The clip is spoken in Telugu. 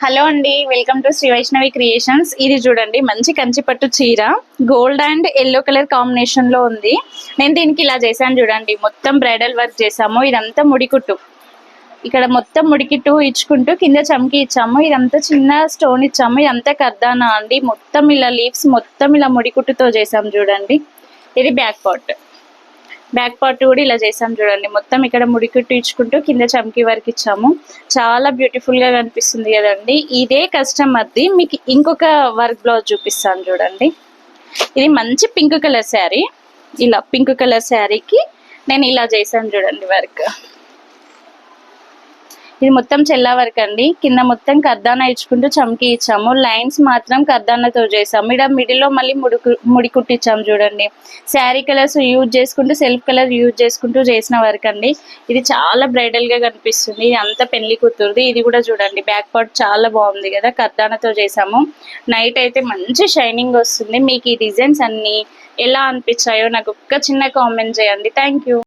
హలో అండి, welcome to Shri Vaishnavi creations. ఇది చూడండి, మంచి కంచిపట్టు చీర gold and yellow colour combination లో ఉంది. నేను దీనికి ఇలా చేశాను చూడండి, మొత్తం బ్రైడల్ వర్క్ చేసాము. ఇదంతా ముడికుట్టు, ఇక్కడ మొత్తం ముడికిట్టు ఇచ్చుకుంటూ కింద చమ్కి ఇచ్చాము. ఇదంతా చిన్న స్టోన్ ఇచ్చాము. ఇదంతా కర్దానా అండి, మొత్తం ఇలా లీవ్స్ మొత్తం ఇలా ముడికుట్టుతో చేసాము చూడండి. ఇది బ్యాక్ పార్ట్ కూడా ఇలా చేసాం చూడండి. మొత్తం ఇక్కడ ముడికుట్టు ఇచ్చుకుంటూ కింద చమ్కీ వర్క్ ఇచ్చాము. చాలా బ్యూటిఫుల్ గా కనిపిస్తుంది కదండి. ఇదే కస్టమర్ది మీకు ఇంకొక వర్క్ బ్లౌజ్ చూపిస్తాను చూడండి. ఇది మంచి పింక్ కలర్ శారీ. ఇలా పింక్ కలర్ శారీకి నేను ఇలా చేశాను చూడండి వర్క్. ఇది మొత్తం చెల్లా వర్క్ అండి. కింద మొత్తం కర్దానా ఇచ్చుకుంటూ చమ్కీ ఇచ్చాము. లైన్స్ మాత్రం కర్దానాతో చేసాము. ఇక్కడ మిడిల్లో మళ్ళీ ముడి కుట్టించాము చూడండి. శారీ కలర్స్ యూజ్ చేసుకుంటూ సెల్ఫ్ కలర్ యూజ్ చేసుకుంటూ చేసిన వర్క్ అండి. ఇది చాలా బ్రైడల్ గా కనిపిస్తుంది. ఇది అంతా పెళ్లి కూతురుది. ఇది కూడా చూడండి, బ్యాక్ పార్ట్ చాలా బాగుంది కదా, కర్దానాతో చేసాము. నైట్ అయితే మంచి షైనింగ్ వస్తుంది. మీకు ఈ డిజైన్స్ అన్ని ఎలా అనిపించాయో నాకు ఒక్క చిన్న కామెంట్ చేయండి. Thank you.